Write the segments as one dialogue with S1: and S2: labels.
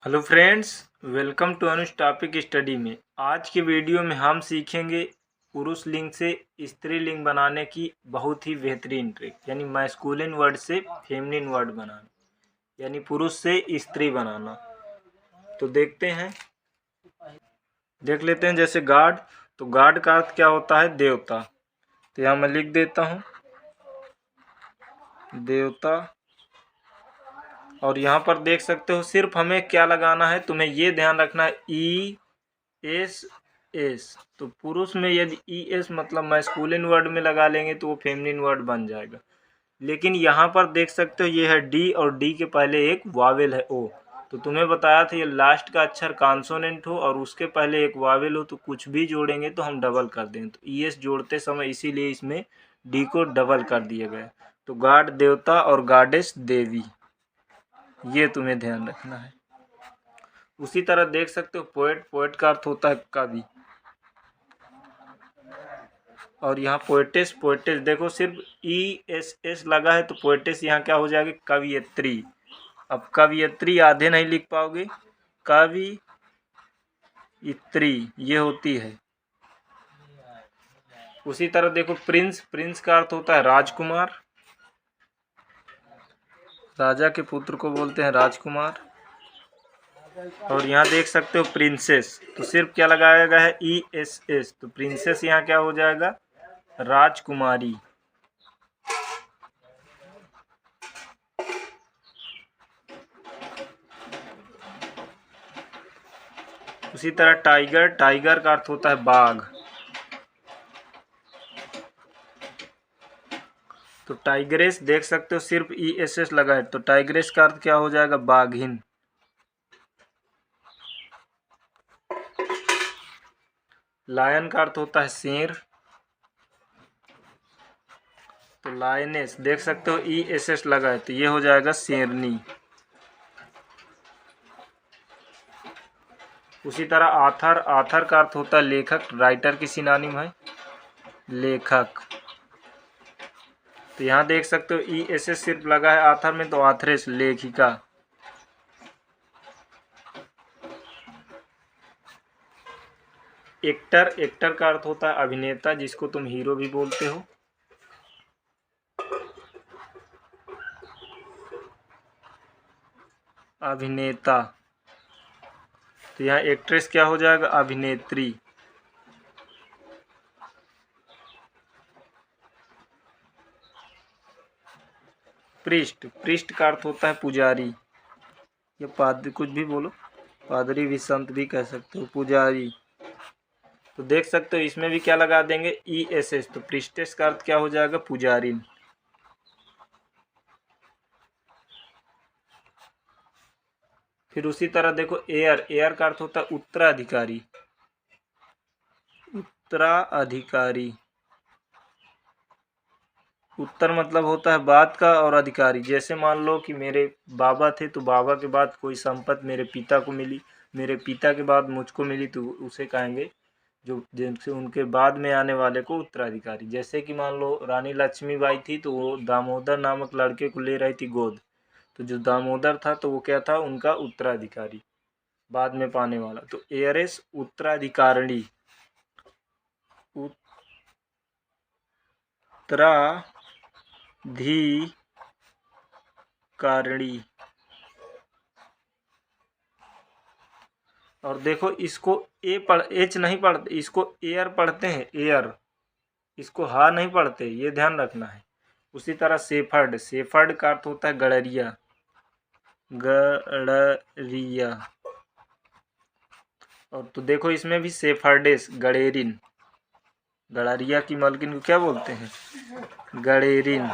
S1: Hello friends, welcome to Anuj topic study में। आज के वीडियो में हम सीखेंगे पुरुष लिंग से स्त्रीलिंग बनाने की बहुत ही बेहतरीन ट्रिक, यानी मैस्कुलिन वर्ड से फेमिनिन वर्ड बनाना, यानी पुरुष से स्त्री बनाना। तो देख लेते हैं। जैसे गॉड, तो गॉड का अर्थ क्या होता है? देवता। तो यहाँ मैं लिख देता हूँ देवता। और यहाँ पर देख सकते हो, सिर्फ हमें क्या लगाना है, तुम्हें ये ध्यान रखना है, एस। तो पुरुष में यदि एस मतलब मैस्कुलिन वर्ड में लगा लेंगे तो वो फेमिनिन वर्ड बन जाएगा। लेकिन यहाँ पर देख सकते हो ये है डी, और डी के पहले एक वावेल है ओ। तो तुम्हें बताया था ये लास्ट का अक्षर कॉन्सोनेंट हो और उसके पहले एक वावेल हो, तो कुछ भी जोड़ेंगे तो हम डबल कर देंगे। तो एस जोड़ते समय इसीलिए इसमें डी को डबल कर दिया गया। तो गॉड देवता और गॉडेस देवी, ये तुम्हें ध्यान रखना है। उसी तरह देख सकते हो पोएट, पोएट का अर्थ होता है कवि। और यहाँ पोएटेस, पोएटेस देखो सिर्फ एस लगा है, तो पोएटेस यहाँ क्या हो जाएगी? कवियत्री। अब कवियत्री आधे नहीं लिख पाओगे, कवियत्री ये होती है। उसी तरह देखो प्रिंस, प्रिंस का अर्थ होता है राजकुमार। राजा के पुत्र को बोलते हैं राजकुमार। और यहाँ देख सकते हो प्रिंसेस, तो सिर्फ क्या लगाया गया है? एस। तो प्रिंसेस यहाँ क्या हो जाएगा? राजकुमारी। उसी तरह टाइगर, टाइगर का अर्थ होता है बाघ। तो टाइग्रेस देख सकते हो सिर्फ एस लगा है, तो टाइग्रेस का अर्थ क्या हो जाएगा? बाघिन। लायन का अर्थ होता है शेर। तो लायनेस देख सकते हो एस लगा है, तो ये हो जाएगा शेरनी। उसी तरह आथर, आथर का अर्थ होता है लेखक, राइटर की सिनोनिम है लेखक। तो यहाँ देख सकते हो एस सिर्फ लगा है आथर में, तो आथरेस लेखिका। एक्टर, एक्टर का अर्थ होता है अभिनेता, जिसको तुम हीरो भी बोलते हो। अभिनेता। तो यहाँ एक्ट्रेस क्या हो जाएगा? अभिनेत्री। पृष्ठ, पृष्ठ का अर्थ होता है पुजारी, या पादरी, कुछ भी बोलो, पादरी भी, संत भी कह सकते हो, पुजारी। तो देख सकते हो इसमें भी क्या लगा देंगे? एस। तो पृष्ठेस का अर्थ क्या हो जाएगा? पुजारिन। फिर उसी तरह देखो एयर, एयर का अर्थ होता है उत्तराधिकारी, उत्तराधिकारी। उत्तर मतलब होता है बात का, और अधिकारी जैसे मान लो कि मेरे बाबा थे, तो बाबा के बाद कोई संपत्ति मेरे पिता को मिली, मेरे पिता के बाद मुझको मिली, तो उसे कहेंगे जो जिनसे उनके बाद में आने वाले को उत्तराधिकारी। जैसे कि मान लो रानी लक्ष्मीबाई थी, तो वो दामोदर नामक लड़के को ले रही थी गोद, तो जो दामोदर था तो वो क्या था? उनका उत्तराधिकारी, बाद में पाने वाला। तो एयरेस उत्तराधिकारिणी, उत्तराधिकारिणी। और देखो इसको एच नहीं पढ़ते, इसको एयर पढ़ते हैं, एयर। इसको हा नहीं पढ़ते, ये ध्यान रखना है। उसी तरह सेफर्ड, सेफर्ड का अर्थ होता है गड़रिया, गड़रिया। और तो देखो इसमें भी सेफर्डेस, गड़ेरिन। गड़रिया की मालकिन को क्या बोलते हैं? गड़ेरिन।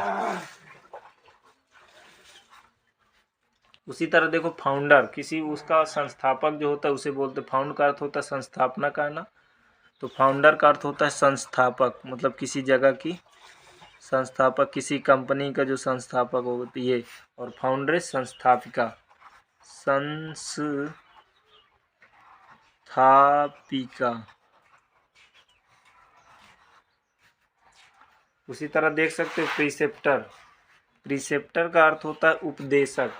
S1: उसी तरह देखो फाउंडर, किसी उसका संस्थापक जो होता है उसे बोलते, फाउंड का अर्थ होता है संस्थापना करना, तो फाउंडर का अर्थ होता है संस्थापक, मतलब किसी जगह की संस्थापक, किसी कंपनी का जो संस्थापक होती है। और फाउंड्रेस संस्थापिका, संस्थापिका। उसी तरह देख सकते हो प्रीसेप्टर, प्रीसेप्टर का अर्थ होता है उपदेशक,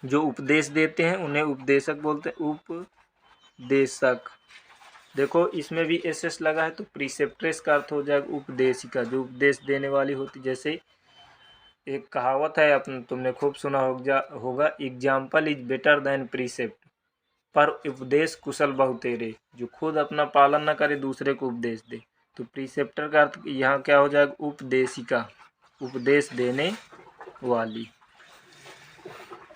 S1: जो उपदेश देते हैं उन्हें उपदेशक बोलते हैं, उपदेशक। देखो इसमें भी एस एस लगा है, तो प्रीसेप्ट्रेस का अर्थ हो जाएगा उपदेशिका, जो उपदेश देने वाली होती। जैसे एक कहावत है, अपने तुमने खूब सुना होगा, example is better than precept, पर उपदेश कुशल बहु तेरे। जो खुद अपना पालन न करे दूसरे को उपदेश दे। तो प्रीसेप्टर का अर्थ यहाँ क्या हो जाएगा, उपदेशिका, उपदेश देने वाली।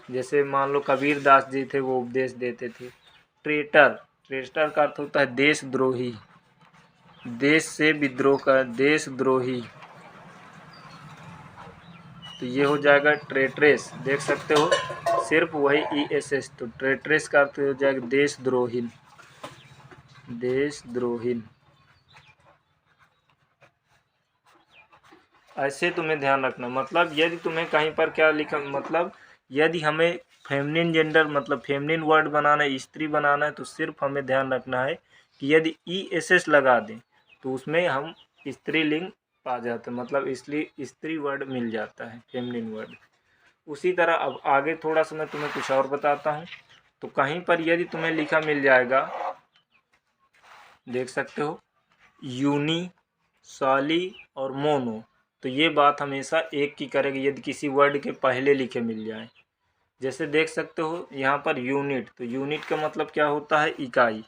S1: जैसे मान लो कबीर दास जी थे, वो उपदेश देते थे। ट्रेटर, ट्रेटर का अर्थ होता है देशद्रोही, देश से विद्रोह का, देशद्रोही। तो ये हो जाएगा ट्रेट्रेस, देख सकते हो सिर्फ वही ESS। तो ट्रेट्रेस का अर्थ हो जाएगा देशद्रोहीन, देशद्रोहीन। ऐसे तुम्हें ध्यान रखना। मतलब यदि तुम्हें कहीं पर क्या लिखा, मतलब यदि हमें फेमिनिन जेंडर मतलब फेमिनिन वर्ड बनाना है, स्त्री बनाना है, तो सिर्फ हमें ध्यान रखना है कि यदि ESS लगा दें तो उसमें हम स्त्रीलिंग पा जाते हैं, मतलब इसलिए स्त्री वर्ड मिल जाता है, फेमिनिन वर्ड। उसी तरह अब आगे थोड़ा सा मैं तुम्हें कुछ और बताता हूँ। तो कहीं पर यदि तुम्हें लिखा मिल जाएगा, देख सकते हो यूनी, सॉली और मोनो, तो ये बात हमेशा एक की करेगी यदि किसी वर्ड के पहले लिखे मिल जाए। जैसे देख सकते हो यहाँ पर यूनिट, तो यूनिट का मतलब क्या होता है, इकाई,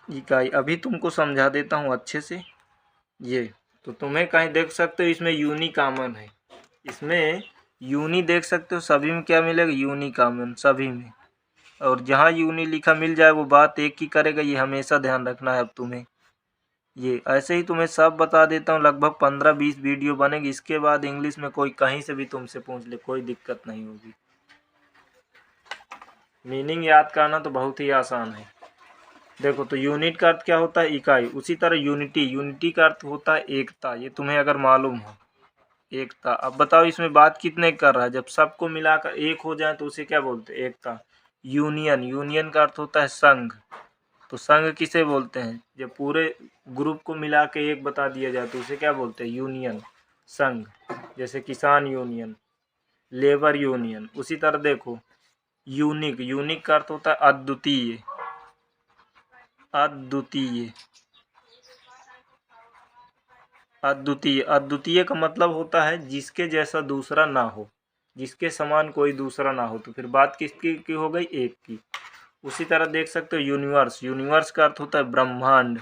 S1: इकाई। अभी तुमको समझा देता हूँ अच्छे से। ये तो तुम्हें कहीं देख सकते हो इसमें यूनी कॉमन है, इसमें यूनी देख सकते हो, सभी में क्या मिलेगा, यूनी कॉमन सभी में। और जहाँ यूनी लिखा मिल जाए वो बात एक ही करेगा, ये हमेशा ध्यान रखना है अब तुम्हें। ये ऐसे ही तुम्हें सब बता देता हूँ, लगभग 15-20 वीडियो बनेगी। इसके बाद इंग्लिश में कोई कहीं से भी तुमसे पूछ ले, कोई दिक्कत नहीं होगी। मीनिंग याद करना तो बहुत ही आसान है। देखो तो यूनिट का अर्थ क्या होता है, इकाई। उसी तरह यूनिटी, यूनिटी का अर्थ होता है एकता, ये तुम्हें अगर मालूम हो, एकता। अब बताओ इसमें बात कितने कर रहा है, जब सबको मिलाकर एक हो जाए तो उसे क्या बोलते हैं, एकता। यूनियन, यूनियन का अर्थ होता है संघ, तो संघ किसे बोलते हैं, जब पूरे ग्रुप को मिला के एक बता दिया जाए तो उसे क्या बोलते हैं, यूनियन, संघ। जैसे किसान यूनियन, लेबर यूनियन। उसी तरह देखो यूनिक, यूनिक का अर्थ होता है अद्वितीय, अद्वितीय, अद्वितीय। अद्वितीय का मतलब होता है जिसके जैसा दूसरा ना हो, जिसके समान कोई दूसरा ना हो। तो फिर बात किसकी की हो गई, एक की। उसी तरह देख सकते हो यूनिवर्स, यूनिवर्स का अर्थ होता है ब्रह्मांड।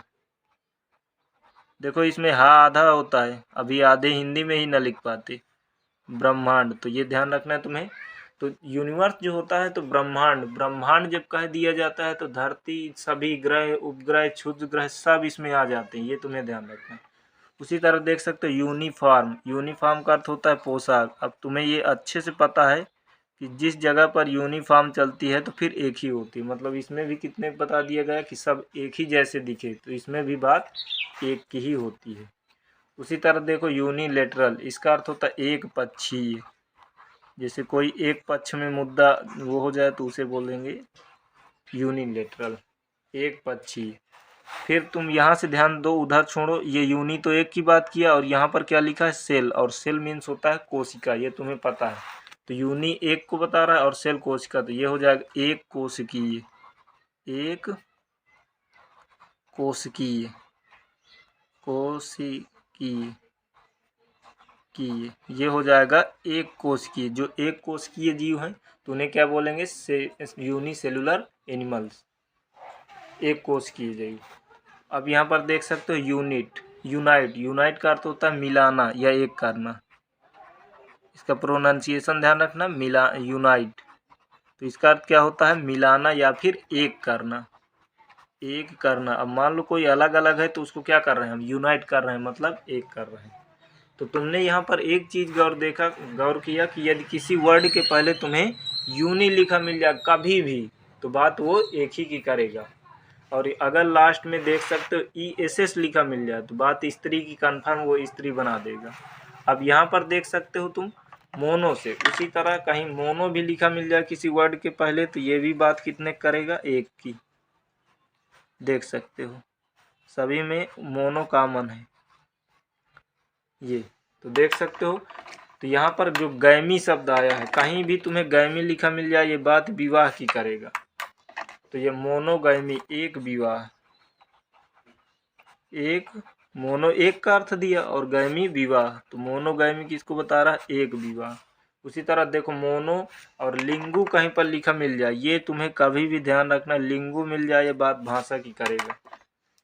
S1: देखो इसमें हा आधा होता है, अभी आधे हिंदी में ही ना लिख पाते, ब्रह्मांड। तो ये ध्यान रखना है तुम्हें। तो यूनिवर्स जो होता है तो ब्रह्मांड, ब्रह्मांड जब कह दिया जाता है तो धरती, सभी ग्रह, उपग्रह, क्षुद्र ग्रह सब इसमें आ जाते हैं, ये तुम्हें ध्यान रखना है। उसी तरह देख सकते हो यूनिफॉर्म, यूनिफॉर्म का अर्थ होता है पोशाक। अब तुम्हें ये अच्छे से पता है कि जिस जगह पर यूनिफॉर्म चलती है तो फिर एक ही होती है, मतलब इसमें भी कितने बता दिया गया कि सब एक ही जैसे दिखे, तो इसमें भी बात एक की ही होती है। उसी तरह देखो यूनिलेटरल, इसका अर्थ होता है एक पक्षीय। जैसे कोई एक पक्ष में मुद्दा वो हो जाए तो उसे बोलेंगे यूनिलेटरल, एक पक्षीय। फिर तुम यहाँ से ध्यान दो, उधर छोड़ो, ये यूनि तो एक की बात किया, और यहाँ पर क्या लिखा है, सेल। और सेल मीन्स होता है कोशिका, ये तुम्हें पता है। तो यूनि एक को बता रहा है और सेल कोशिका, तो ये हो जाएगा एक कोशिकीय, एक कोशिकीय, कोशिकीय की, ये हो जाएगा एक कोशिकीय। जो एक कोशिकीय जीव हैं तो उन्हें क्या बोलेंगे, यूनिसेलुलर एनिमल्स, एक कोशिकीय जीव। अब यहाँ पर देख सकते हो यूनिट, यूनाइट, यूनाइट का अर्थ होता है मिलाना या एक करना। इसका प्रोनाउंसिएशन ध्यान रखना, मिला, यूनाइट। तो इसका अर्थ क्या होता है, मिलाना या फिर एक करना, एक करना। अब मान लो कोई अलग अलग है तो उसको क्या कर रहे हैं हम, यूनाइट कर रहे हैं, मतलब एक कर रहे हैं। तो तुमने यहाँ पर एक चीज़ गौर किया कि यदि किसी वर्ड के पहले तुम्हें यूनि लिखा मिल जाए कभी भी, तो बात वो एक ही की करेगा। और अगर लास्ट में देख सकते हो ESS लिखा मिल जाए तो बात स्त्री की, कन्फर्म वो स्त्री बना देगा। अब यहाँ पर देख सकते हो तुम मोनो से, उसी तरह कहीं मोनो भी लिखा मिल जाए किसी वर्ड के पहले तो ये भी बात कितने करेगा, एक की। देख सकते हो सभी में मोनो कॉमन है ये। तो देख सकते हो तो यहाँ पर जो गैमी शब्द आया है, कहीं भी तुम्हें गैमी लिखा मिल जाए ये बात विवाह की करेगा। तो ये मोनोगैमी, एक विवाह, एक मोनो एक का अर्थ दिया और गैमी विवाह, तो मोनोगैमी किसको बता रहा है, एक विवाह। उसी तरह देखो मोनो और लिंगु कहीं पर लिखा मिल जाए, ये तुम्हें कभी भी ध्यान रखना, लिंगु मिल जाए ये बात भाषा की करेगा।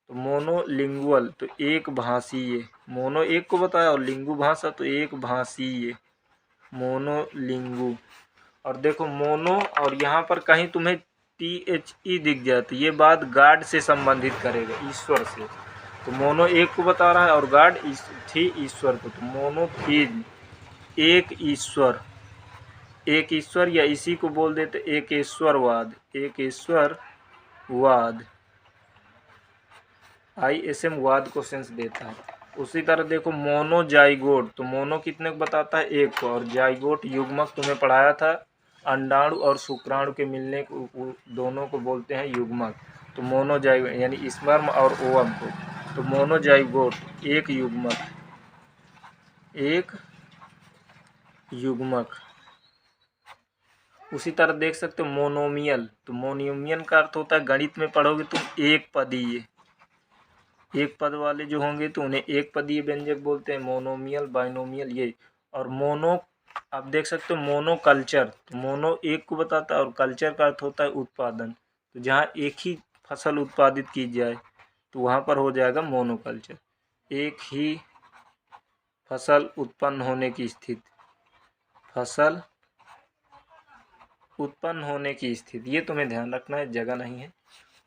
S1: तो मोनोलिंगुअल तो एक भाषीय, मोनो एक को बताया और लिंगु भाषा, तो एक भाषीय मोनोलिंगु। और देखो मोनो और यहाँ पर कहीं तुम्हें THE दिख जाए तो ये बात गॉड से संबंधित करेगा, ईश्वर से। तो मोनो एक को बता रहा है और गॉड थी ईश्वर को, तो मोनोथीज एक ईश्वर, एक ईश्वर या इसी को बोल देते एकेश्वरवाद, एकेश्वरवाद, ISM वाद को सेंस देता है। उसी तरह देखो मोनोजाइगोट, तो मोनो कितने को बताता है, एक को, और जाइगोट युग्मक तुम्हें पढ़ाया था, अंडाणु और शुक्राणु के मिलने को दोनों को बोलते हैं युग्मक। तो मोनोजाइगोट यानी स्पर्म और ओवम को, तो मोनोजाइगोट एक युग्मक, एक युग्मक। उसी तरह देख सकते हो मोनोमियल, तो मोनोमियल का अर्थ होता है, गणित में पढ़ोगे तुम एक पदीय, एक पद वाले जो होंगे तो उन्हें एक पदीय व्यंजक बोलते हैं, मोनोमियल, बाइनोमियल ये। और मोनो आप देख सकते हो मोनो कल्चर, तो मोनो एक को बताता है और कल्चर का अर्थ होता है उत्पादन, तो जहाँ एक ही फसल उत्पादित की जाए तो वहाँ पर हो जाएगा मोनोकल्चर, एक ही फसल उत्पन्न होने की स्थिति, फसल उत्पन्न होने की स्थिति, ये तुम्हें ध्यान रखना है, जगह नहीं है।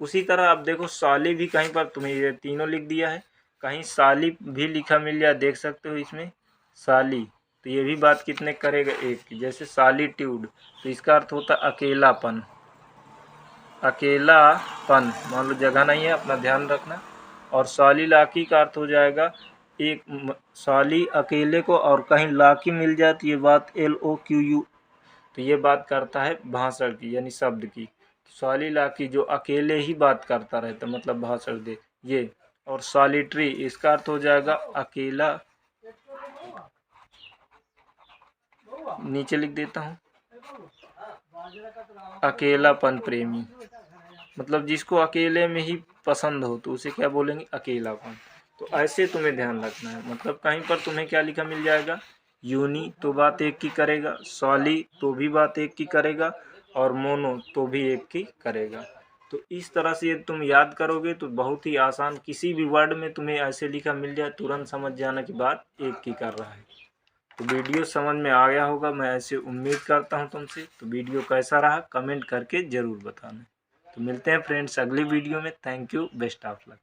S1: उसी तरह आप देखो साली भी कहीं पर तुम्हें ये तीनों लिख दिया है, कहीं साली भी लिखा मिल जाए, देख सकते हो इसमें साली, तो ये भी बात कितने करेगा, एक की। जैसे सॉलिट्यूड, तो इसका अर्थ होता है अकेलापन, अकेलापन, मान लो जगह नहीं है, अपना ध्यान रखना। और सॉलिलाकी का अर्थ हो जाएगा एक, सॉली अकेले को, और कहीं लाकी मिल जाए तो ये बात LOQU, तो ये बात करता है भाषण की यानी शब्द की। सॉलिलाकी जो अकेले ही बात करता रहता, मतलब भाषण दे ये। और सॉलिटरी इसका अर्थ हो जाएगा अकेला, नीचे लिख देता हूँ, अकेलापन प्रेमी, मतलब जिसको अकेले में ही पसंद हो तो उसे क्या बोलेंगे, अकेलापन। तो ऐसे तुम्हें ध्यान रखना है, मतलब कहीं पर तुम्हें क्या लिखा मिल जाएगा, यूनी तो बात एक की करेगा, सॉली तो भी बात एक की करेगा, और मोनो तो भी एक की करेगा। तो इस तरह से तुम याद करोगे तो बहुत ही आसान, किसी भी वर्ड में तुम्हें ऐसे लिखा मिल जाए तुरंत समझ जाना कि बात एक की कर रहा है। तो वीडियो समझ में आ गया होगा, मैं ऐसे उम्मीद करता हूँ तुमसे। तो वीडियो कैसा रहा कमेंट करके ज़रूर बताना। तो मिलते हैं फ्रेंड्स अगली वीडियो में। Thank you, best of luck.